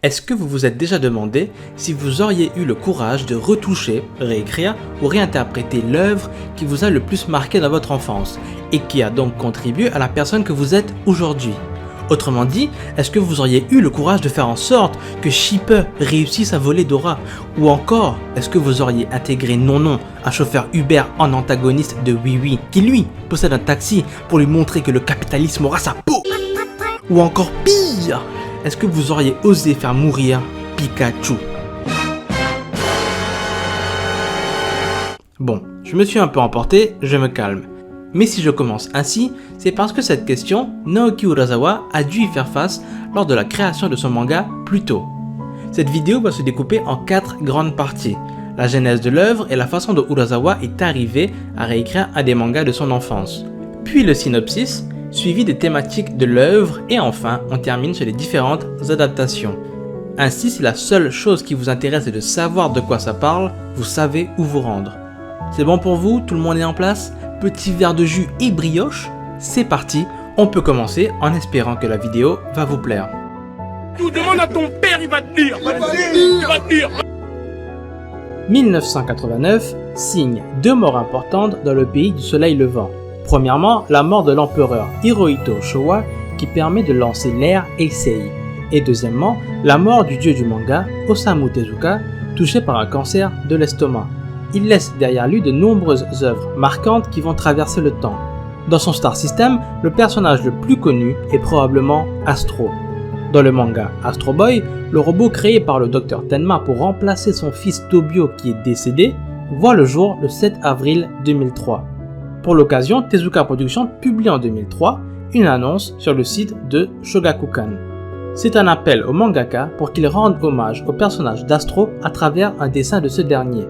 Est-ce que vous vous êtes déjà demandé si vous auriez eu le courage de retoucher, réécrire ou réinterpréter l'œuvre qui vous a le plus marqué dans votre enfance et qui a donc contribué à la personne que vous êtes aujourd'hui? Autrement dit, est-ce que vous auriez eu le courage de faire en sorte que Shipper réussisse à voler Dora? Ou encore, est-ce que vous auriez intégré Non, un chauffeur Uber en antagoniste de Oui Oui, qui lui possède un taxi pour lui montrer que le capitalisme aura sa peau? Ou encore pire, est-ce que vous auriez osé faire mourir Pikachu? Bon, je me suis un peu emporté, je me calme. Mais si je commence ainsi, c'est parce que cette question, Naoki Urasawa a dû y faire face lors de la création de son manga plus tôt. Cette vidéo va se découper en 4 grandes parties. La genèse de l'œuvre et la façon dont Urasawa est arrivé à réécrire un des mangas de son enfance. Puis le synopsis, suivi des thématiques de l'œuvre et enfin on termine sur les différentes adaptations. Ainsi, si la seule chose qui vous intéresse est de savoir de quoi ça parle, vous savez où vous rendre. C'est bon pour vous? Tout le monde est en place? Petit verre de jus et brioche? C'est parti, on peut commencer en espérant que la vidéo va vous plaire. Tu demandes à ton père, il va te dire. Il va te dire. 1989 signe 2 morts importantes dans le pays du soleil levant. Premièrement, la mort de l'empereur Hirohito Showa qui permet de lancer l'ère Heisei. Et deuxièmement, la mort du dieu du manga, Osamu Tezuka, touché par un cancer de l'estomac. Il laisse derrière lui de nombreuses œuvres marquantes qui vont traverser le temps. Dans son Star System, le personnage le plus connu est probablement Astro. Dans le manga Astro Boy, le robot créé par le Dr Tenma pour remplacer son fils Tobio qui est décédé, voit le jour le 7 avril 2003. Pour l'occasion, Tezuka Productions publie en 2003 une annonce sur le site de Shogakukan. C'est un appel au mangaka pour qu'il rende hommage au personnage d'Astro à travers un dessin de ce dernier.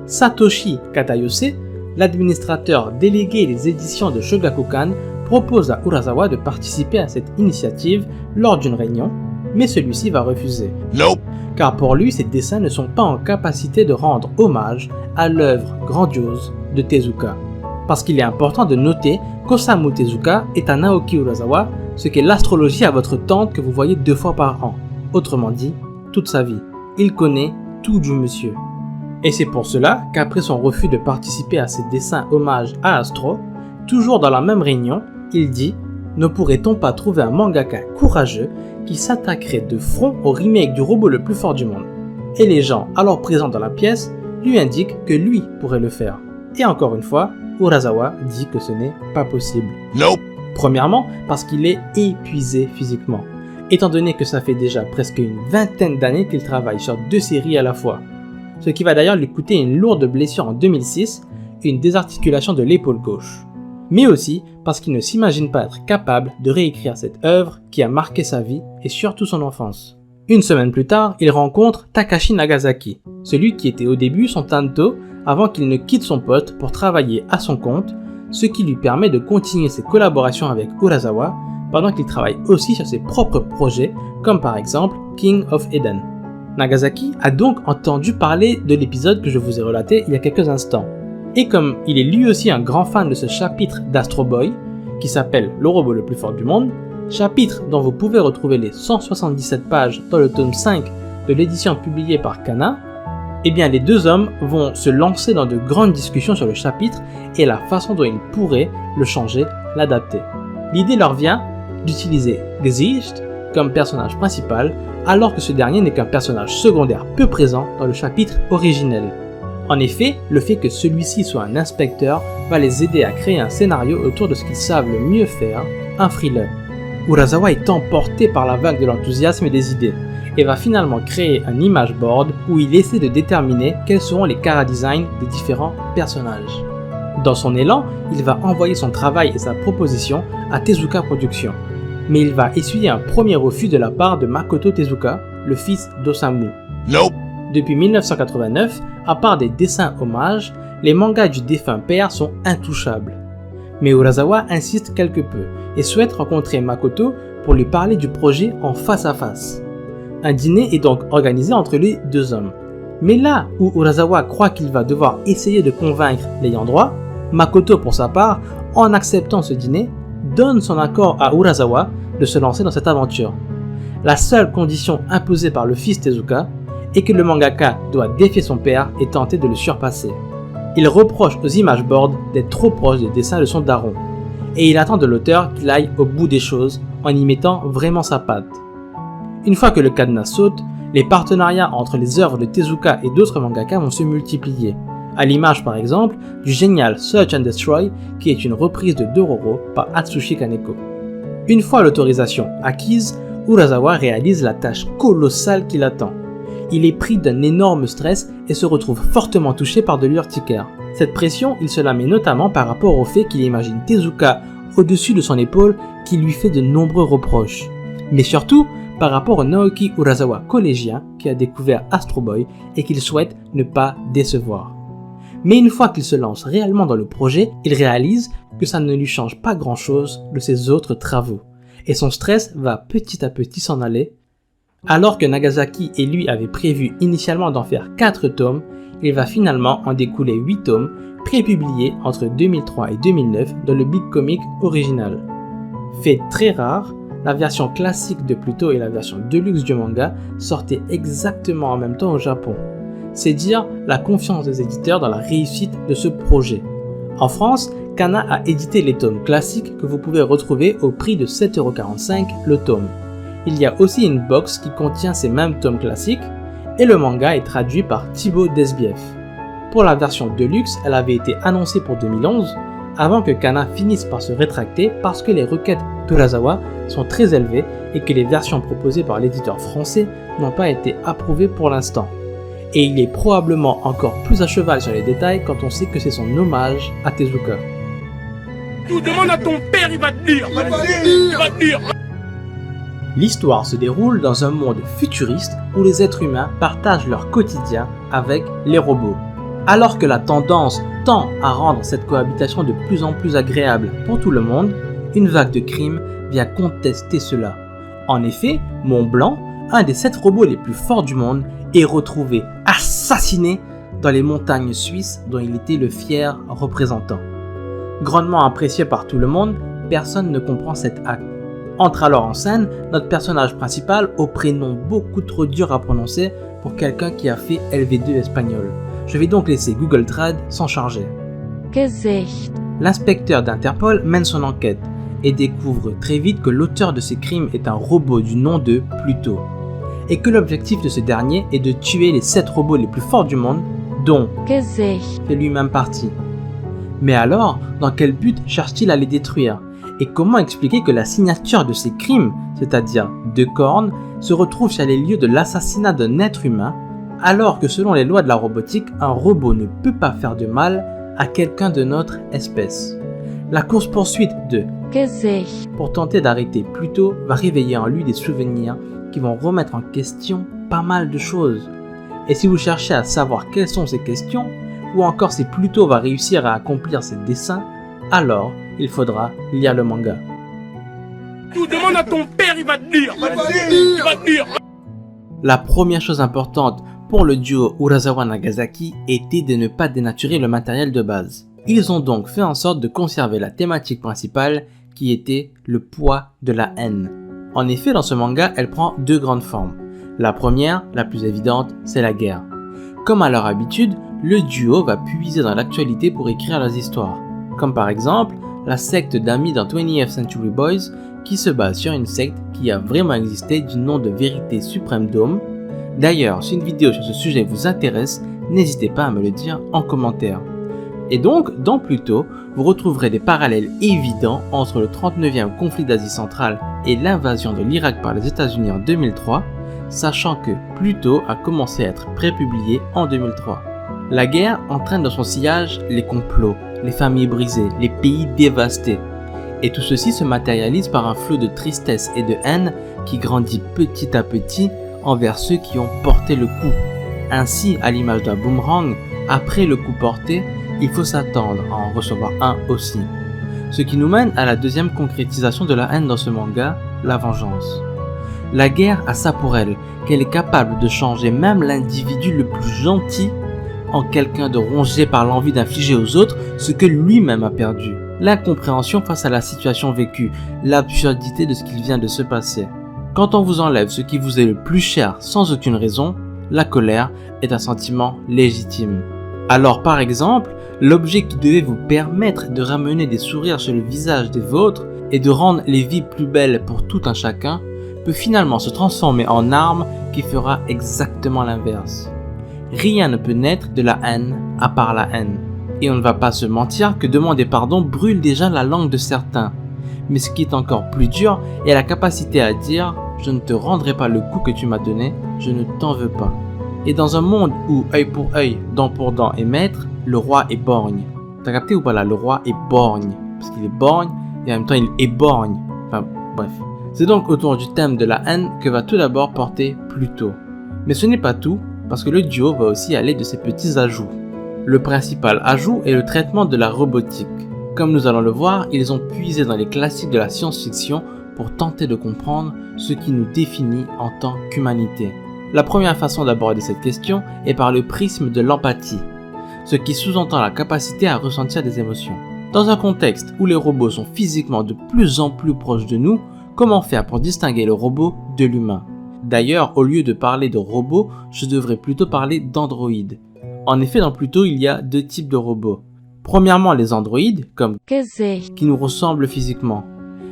Satoshi Katayose, l'administrateur délégué des éditions de Shogakukan, propose à Urasawa de participer à cette initiative lors d'une réunion, mais celui-ci va refuser. Nope. Car pour lui, ces dessins ne sont pas en capacité de rendre hommage à l'œuvre grandiose de Tezuka. Parce qu'il est important de noter qu'Osamu Tezuka est un Naoki Urasawa, ce qu'est l'astrologie à votre tante que vous voyez 2 fois par an. Autrement dit, toute sa vie. Il connaît tout du monsieur. Et c'est pour cela qu'après son refus de participer à ces dessins hommage à Astro, toujours dans la même réunion, il dit « Ne pourrait-on pas trouver un mangaka courageux qui s'attaquerait de front au remake du robot le plus fort du monde ?» Et les gens alors présents dans la pièce lui indiquent que lui pourrait le faire. Et encore une fois, Urasawa dit que ce n'est pas possible. Nope. Premièrement, parce qu'il est épuisé physiquement, étant donné que ça fait déjà presque une vingtaine d'années qu'il travaille sur 2 séries à la fois. Ce qui va d'ailleurs lui coûter une lourde blessure en 2006, une désarticulation de l'épaule gauche. Mais aussi parce qu'il ne s'imagine pas être capable de réécrire cette œuvre qui a marqué sa vie et surtout son enfance. Une semaine plus tard, il rencontre Takashi Nagasaki, celui qui était au début son tanto avant qu'il ne quitte son pote pour travailler à son compte, ce qui lui permet de continuer ses collaborations avec Urasawa pendant qu'il travaille aussi sur ses propres projets comme par exemple King of Eden. Nagasaki a donc entendu parler de l'épisode que je vous ai relaté il y a quelques instants. Et comme il est lui aussi un grand fan de ce chapitre d'Astro Boy, qui s'appelle Le robot le plus fort du monde, chapitre dont vous pouvez retrouver les 177 pages dans le tome 5 de l'édition publiée par Kana, eh bien les 2 hommes vont se lancer dans de grandes discussions sur le chapitre et la façon dont ils pourraient le changer, l'adapter. L'idée leur vient d'utiliser Gesicht comme personnage principal, alors que ce dernier n'est qu'un personnage secondaire peu présent dans le chapitre originel. En effet, le fait que celui-ci soit un inspecteur va les aider à créer un scénario autour de ce qu'ils savent le mieux faire, un thriller. Urasawa est emporté par la vague de l'enthousiasme et des idées, et va finalement créer un image board où il essaie de déterminer quels seront les chara-designs des différents personnages. Dans son élan, il va envoyer son travail et sa proposition à Tezuka Productions. Mais il va essuyer un premier refus de la part de Makoto Tezuka, le fils d'Osamu. Nope. Depuis 1989, à part des dessins hommages, les mangas du défunt père sont intouchables. Mais Urasawa insiste quelque peu et souhaite rencontrer Makoto pour lui parler du projet en face à face. Un dîner est donc organisé entre les 2 hommes. Mais là où Urasawa croit qu'il va devoir essayer de convaincre l'ayant droit, Makoto pour sa part, en acceptant ce dîner, donne son accord à Urasawa de se lancer dans cette aventure. La seule condition imposée par le fils Tezuka est que le mangaka doit défier son père et tenter de le surpasser. Il reproche aux image boards d'être trop proches des dessins de son daron, et il attend de l'auteur qu'il aille au bout des choses en y mettant vraiment sa patte. Une fois que le cadenas saute, les partenariats entre les œuvres de Tezuka et d'autres mangaka vont se multiplier, à l'image par exemple du génial Search and Destroy qui est une reprise de Dororo par Atsushi Kaneko. Une fois l'autorisation acquise, Urasawa réalise la tâche colossale qui l'attend. Il est pris d'un énorme stress et se retrouve fortement touché par de l'urticaire. Cette pression, il se la met notamment par rapport au fait qu'il imagine Tezuka au-dessus de son épaule qui lui fait de nombreux reproches. Mais surtout, par rapport au Naoki Urasawa collégien qui a découvert Astro Boy et qu'il souhaite ne pas décevoir. Mais une fois qu'il se lance réellement dans le projet, il réalise que ça ne lui change pas grand-chose de ses autres travaux. Et son stress va petit à petit s'en aller. Alors que Nagasaki et lui avaient prévu initialement d'en faire 4 tomes, il va finalement en découler 8 tomes, prépubliés entre 2003 et 2009 dans le Big Comic original. Fait très rare, la version classique de Pluto et la version deluxe du manga sortaient exactement en même temps au Japon. C'est dire la confiance des éditeurs dans la réussite de ce projet. En France, Kana a édité les tomes classiques que vous pouvez retrouver au prix de 7,45€ le tome. Il y a aussi une box qui contient ces mêmes tomes classiques et le manga est traduit par Thibaut Desbief. Pour la version deluxe, elle avait été annoncée pour 2011 avant que Kana finisse par se rétracter parce que les requêtes d'Urasawa sont très élevées et que les versions proposées par l'éditeur français n'ont pas été approuvées pour l'instant. Et il est probablement encore plus à cheval sur les détails quand on sait que c'est son hommage à Tezuka. Tu demandes à ton père, il va te dire. Il va te dire. L'histoire se déroule dans un monde futuriste où les êtres humains partagent leur quotidien avec les robots. Alors que la tendance tend à rendre cette cohabitation de plus en plus agréable pour tout le monde, une vague de crimes vient contester cela. En effet, Mont Blanc, un des 7 robots les plus forts du monde, est retrouvé assassiné dans les montagnes suisses dont il était le fier représentant. Grandement apprécié par tout le monde, personne ne comprend cet acte. Entre alors en scène notre personnage principal au prénom beaucoup trop dur à prononcer pour quelqu'un qui a fait LV2 espagnol. Je vais donc laisser Google Trad s'en charger. Gesicht. L'inspecteur d'Interpol mène son enquête et découvre très vite que l'auteur de ces crimes est un robot du nom de Pluto, et que l'objectif de ce dernier est de tuer les 7 robots les plus forts du monde, dont Gesicht. fait lui-même partie. Mais alors, dans quel but cherche-t-il à les détruire? Et comment expliquer que la signature de ces crimes, c'est-à-dire 2 cornes, se retrouve sur les lieux de l'assassinat d'un être humain, alors que selon les lois de la robotique, un robot ne peut pas faire de mal à quelqu'un de notre espèce? La course-poursuite de Gesicht. pour tenter d'arrêter Pluto va réveiller en lui des souvenirs qui vont remettre en question pas mal de choses. Et si vous cherchez à savoir quelles sont ces questions, ou encore si Pluto va réussir à accomplir ses desseins, alors il faudra lire le manga. Tu demandes à ton père, il va te dire. Il va te dire. La première chose importante pour le duo Urasawa-Nagasaki était de ne pas dénaturer le matériel de base. Ils ont donc fait en sorte de conserver la thématique principale qui était le poids de la haine. En effet, dans ce manga, elle prend 2 grandes formes. La première, la plus évidente, c'est la guerre. Comme à leur habitude, le duo va puiser dans l'actualité pour écrire leurs histoires. Comme par exemple, la secte d'amis dans 20th Century Boys qui se base sur une secte qui a vraiment existé du nom de Vérité Suprême Dome. D'ailleurs, si une vidéo sur ce sujet vous intéresse, n'hésitez pas à me le dire en commentaire. Et donc, dans Pluto, vous retrouverez des parallèles évidents entre le 39e conflit d'Asie centrale et l'invasion de l'Irak par les États-Unis en 2003, sachant que Pluto a commencé à être prépublié en 2003. La guerre entraîne dans son sillage les complots, les familles brisées, les pays dévastés. Et tout ceci se matérialise par un flot de tristesse et de haine qui grandit petit à petit envers ceux qui ont porté le coup. Ainsi, à l'image d'un boomerang, après le coup porté, il faut s'attendre à en recevoir un aussi. Ce qui nous mène à la deuxième concrétisation de la haine dans ce manga, la vengeance. La guerre a ça pour elle, qu'elle est capable de changer même l'individu le plus gentil en quelqu'un de rongé par l'envie d'infliger aux autres ce que lui-même a perdu. L'incompréhension face à la situation vécue, l'absurdité de ce qu'il vient de se passer. Quand on vous enlève ce qui vous est le plus cher sans aucune raison, la colère est un sentiment légitime. Alors par exemple, l'objet qui devait vous permettre de ramener des sourires sur le visage des vôtres et de rendre les vies plus belles pour tout un chacun peut finalement se transformer en arme qui fera exactement l'inverse. Rien ne peut naître de la haine à part la haine. Et on ne va pas se mentir que demander pardon brûle déjà la langue de certains. Mais ce qui est encore plus dur est la capacité à dire « je ne te rendrai pas le coup que tu m'as donné, je ne t'en veux pas ». Et dans un monde où œil pour œil, dent pour dent est maître, le roi est borgne. T'as capté ou pas là? Le roi est borgne. Parce qu'il est borgne et en même temps il éborgne. Enfin bref. C'est donc autour du thème de la haine que va tout d'abord porter Pluto. Mais ce n'est pas tout, parce que le duo va aussi aller de ses petits ajouts. Le principal ajout est le traitement de la robotique. Comme nous allons le voir, ils ont puisé dans les classiques de la science-fiction pour tenter de comprendre ce qui nous définit en tant qu'humanité. La première façon d'aborder cette question est par le prisme de l'empathie, ce qui sous-entend la capacité à ressentir des émotions. Dans un contexte où les robots sont physiquement de plus en plus proches de nous, comment faire pour distinguer le robot de l'humain? D'ailleurs, au lieu de parler de robots, je devrais plutôt parler d'androïdes. En effet, dans Pluto, il y a deux types de robots. Premièrement, les androïdes, comme qui nous ressemblent physiquement.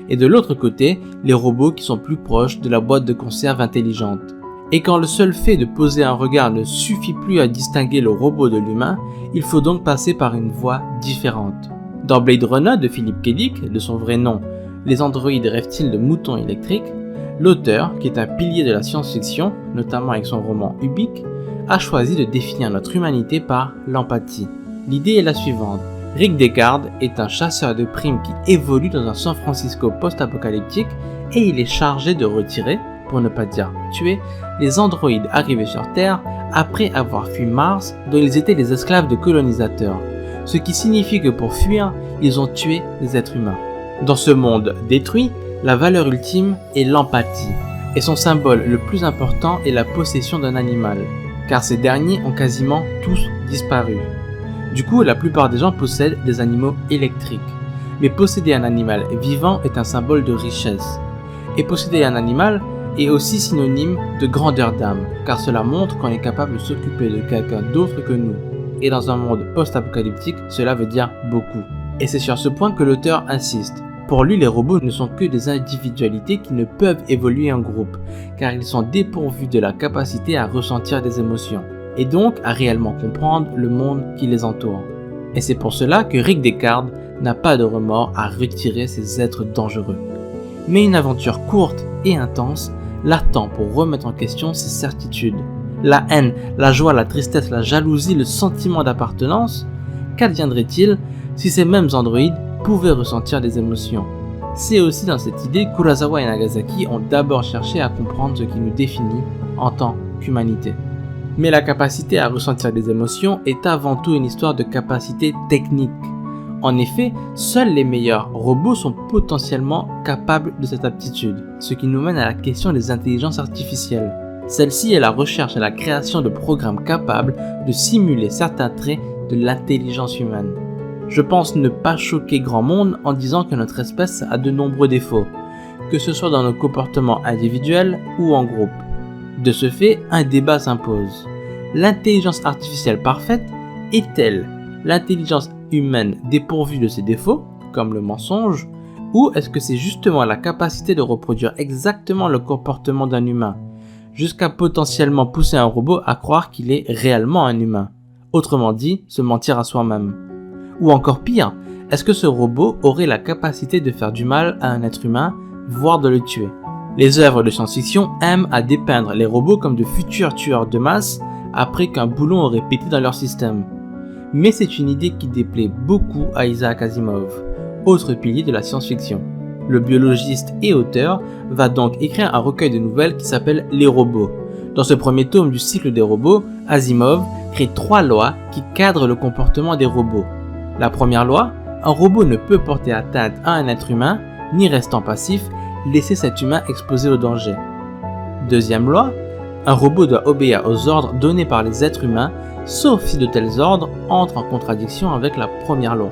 Et de l'autre côté, les robots qui sont plus proches de la boîte de conserve intelligente. Et quand le seul fait de poser un regard ne suffit plus à distinguer le robot de l'humain, il faut donc passer par une voie différente. Dans Blade Runner de Philip K. Dick, de son vrai nom, Les androïdes rêvent-ils de moutons électriques, l'auteur, qui est un pilier de la science-fiction, notamment avec son roman Ubik, a choisi de définir notre humanité par l'empathie. L'idée est la suivante. Rick Deckard est un chasseur de primes qui évolue dans un San Francisco post-apocalyptique et il est chargé de retirer, pour ne pas dire tuer, les androïdes arrivés sur Terre après avoir fui Mars dont ils étaient les esclaves de colonisateurs. Ce qui signifie que pour fuir, ils ont tué les êtres humains. Dans ce monde détruit, la valeur ultime est l'empathie, et son symbole le plus important est la possession d'un animal, car ces derniers ont quasiment tous disparu. Du coup, la plupart des gens possèdent des animaux électriques, mais posséder un animal vivant est un symbole de richesse. Et posséder un animal est aussi synonyme de grandeur d'âme, car cela montre qu'on est capable de s'occuper de quelqu'un d'autre que nous. Et dans un monde post-apocalyptique, cela veut dire beaucoup. Et c'est sur ce point que l'auteur insiste. Pour lui, les robots ne sont que des individualités qui ne peuvent évoluer en groupe, car ils sont dépourvus de la capacité à ressentir des émotions, et donc à réellement comprendre le monde qui les entoure. Et c'est pour cela que Rick Deckard n'a pas de remords à retirer ces êtres dangereux. Mais une aventure courte et intense l'attend pour remettre en question ses certitudes. La haine, la joie, la tristesse, la jalousie, le sentiment d'appartenance, qu'adviendrait-il si ces mêmes androïdes pouvaient ressentir des émotions? C'est aussi dans cette idée que Kurosawa et Nagasaki ont d'abord cherché à comprendre ce qui nous définit en tant qu'humanité. Mais la capacité à ressentir des émotions est avant tout une histoire de capacité technique. En effet, seuls les meilleurs robots sont potentiellement capables de cette aptitude, ce qui nous mène à la question des intelligences artificielles. Celle-ci est la recherche et la création de programmes capables de simuler certains traits de l'intelligence humaine. Je pense ne pas choquer grand monde en disant que notre espèce a de nombreux défauts, que ce soit dans nos comportements individuels ou en groupe. De ce fait, un débat s'impose. L'intelligence artificielle parfaite est-elle l'intelligence humaine dépourvue de ses défauts, comme le mensonge, ou est-ce que c'est justement la capacité de reproduire exactement le comportement d'un humain, jusqu'à potentiellement pousser un robot à croire qu'il est réellement un humain, autrement dit, se mentir à soi-même? Ou encore pire, est-ce que ce robot aurait la capacité de faire du mal à un être humain, voire de le tuer? Les œuvres de science-fiction aiment à dépeindre les robots comme de futurs tueurs de masse après qu'un boulon aurait pété dans leur système. Mais c'est une idée qui déplaît beaucoup à Isaac Asimov, autre pilier de la science-fiction. Le biologiste et auteur va donc écrire un recueil de nouvelles qui s'appelle Les robots. Dans ce premier tome du cycle des robots, Asimov crée 3 lois qui cadrent le comportement des robots. La première loi, un robot ne peut porter atteinte à un être humain, ni restant passif, laisser cet humain exposé au danger. Deuxième loi, un robot doit obéir aux ordres donnés par les êtres humains, sauf si de tels ordres entrent en contradiction avec la première loi.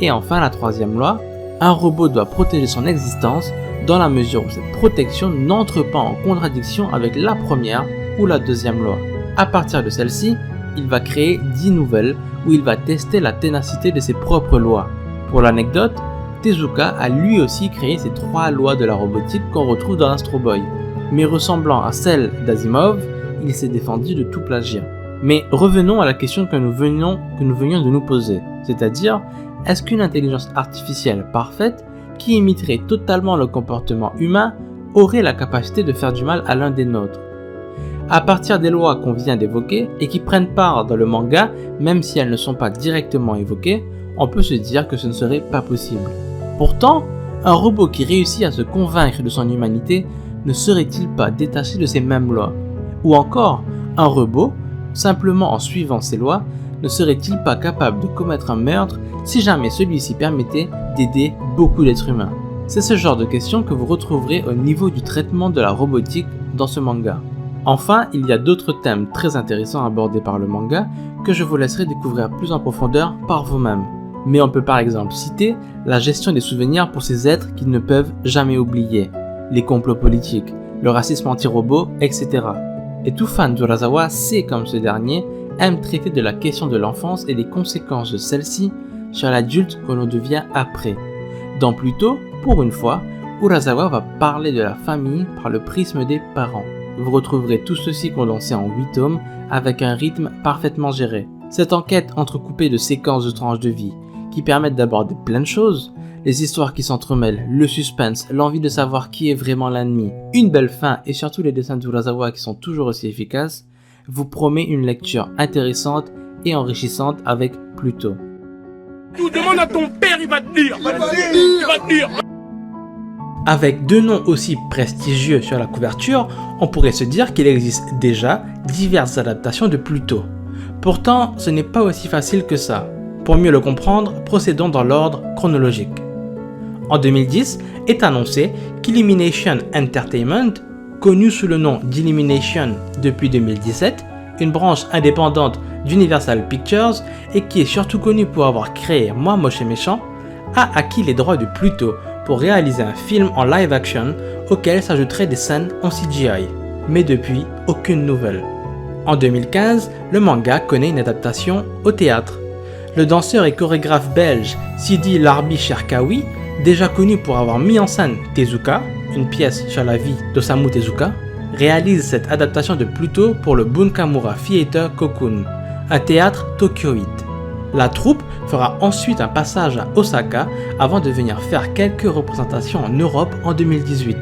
Et enfin la troisième loi, un robot doit protéger son existence dans la mesure où cette protection n'entre pas en contradiction avec la première ou la deuxième loi. À partir de celle-ci, il va créer 10 nouvelles où il va tester la ténacité de ses propres lois. Pour l'anecdote, Tezuka a lui aussi créé ces 3 lois de la robotique qu'on retrouve dans Astro Boy. Mais ressemblant à celles d'Asimov, il s'est défendu de tout plagiat. Mais revenons à la question que nous venions de nous poser, c'est-à-dire, est-ce qu'une intelligence artificielle parfaite, qui imiterait totalement le comportement humain, aurait la capacité de faire du mal à l'un des nôtres? À partir des lois qu'on vient d'évoquer et qui prennent part dans le manga, même si elles ne sont pas directement évoquées, on peut se dire que ce ne serait pas possible. Pourtant, un robot qui réussit à se convaincre de son humanité ne serait-il pas détaché de ces mêmes lois? Ou encore, un robot, simplement en suivant ces lois, ne serait-il pas capable de commettre un meurtre si jamais celui-ci permettait d'aider beaucoup d'êtres humains? C'est ce genre de questions que vous retrouverez au niveau du traitement de la robotique dans ce manga. Enfin, il y a d'autres thèmes très intéressants abordés par le manga que je vous laisserai découvrir plus en profondeur par vous-même. Mais on peut par exemple citer la gestion des souvenirs pour ces êtres qu'ils ne peuvent jamais oublier, les complots politiques, le racisme anti-robot, etc. Et tout fan d'Urasawa sait comme ce dernier aime traiter de la question de l'enfance et des conséquences de celle-ci sur l'adulte que l'on devient après. Dans Pluto, pour une fois, Urasawa va parler de la famille par le prisme des parents. Vous retrouverez tout ceci condensé en 8 tomes avec un rythme parfaitement géré. Cette enquête entrecoupée de séquences de tranches de vie qui permettent d'aborder plein de choses, les histoires qui s'entremêlent, le suspense, l'envie de savoir qui est vraiment l'ennemi, une belle fin et surtout les dessins d'Urasawa qui sont toujours aussi efficaces, vous promet une lecture intéressante et enrichissante avec Pluto. Tout demande à ton père, il va te dire. Il va te dire. Avec 2 noms aussi prestigieux sur la couverture, on pourrait se dire qu'il existe déjà diverses adaptations de Pluto. Pourtant, ce n'est pas aussi facile que ça. Pour mieux le comprendre, procédons dans l'ordre chronologique. En 2010 est annoncé qu'Illumination Entertainment, connu sous le nom d'Illumination depuis 2017, une branche indépendante d'Universal Pictures et qui est surtout connue pour avoir créé Moi Moche et Méchant, a acquis les droits de Pluto pour réaliser un film en live action auquel s'ajouteraient des scènes en CGI. Mais depuis, aucune nouvelle. En 2015, le manga connaît une adaptation au théâtre. Le danseur et chorégraphe belge Sidi Larbi Cherkaoui, déjà connu pour avoir mis en scène Tezuka, une pièce sur la vie d'Osamu Tezuka, réalise cette adaptation de Pluto pour le Bunkamura Theater Cocoon, un théâtre tokyoïte. La troupe fera ensuite un passage à Osaka avant de venir faire quelques représentations en Europe en 2018.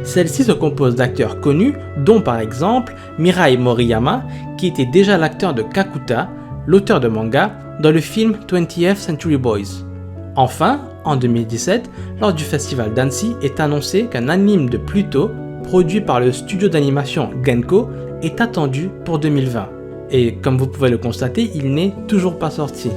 Celle-ci se compose d'acteurs connus, dont par exemple Mirai Moriyama, qui était déjà l'acteur de Kakuta, l'auteur de manga, dans le film 20th Century Boys. Enfin, en 2017, lors du festival d'Annecy, est annoncé qu'un anime de Pluto, produit par le studio d'animation Genko, est attendu pour 2020. Et comme vous pouvez le constater, il n'est toujours pas sorti.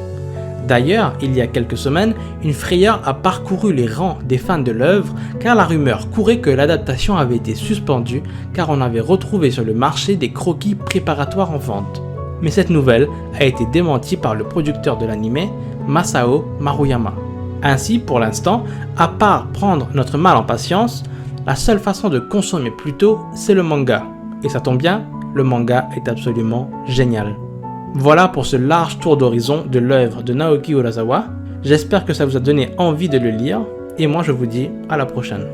D'ailleurs, il y a quelques semaines, une frayeur a parcouru les rangs des fans de l'œuvre car la rumeur courait que l'adaptation avait été suspendue car on avait retrouvé sur le marché des croquis préparatoires en vente. Mais cette nouvelle a été démentie par le producteur de l'anime, Masao Maruyama. Ainsi, pour l'instant, à part prendre notre mal en patience, la seule façon de consommer Pluto, c'est le manga. Et ça tombe bien, le manga est absolument génial. Voilà pour ce large tour d'horizon de l'œuvre de Naoki Urasawa. J'espère que ça vous a donné envie de le lire, et moi je vous dis à la prochaine.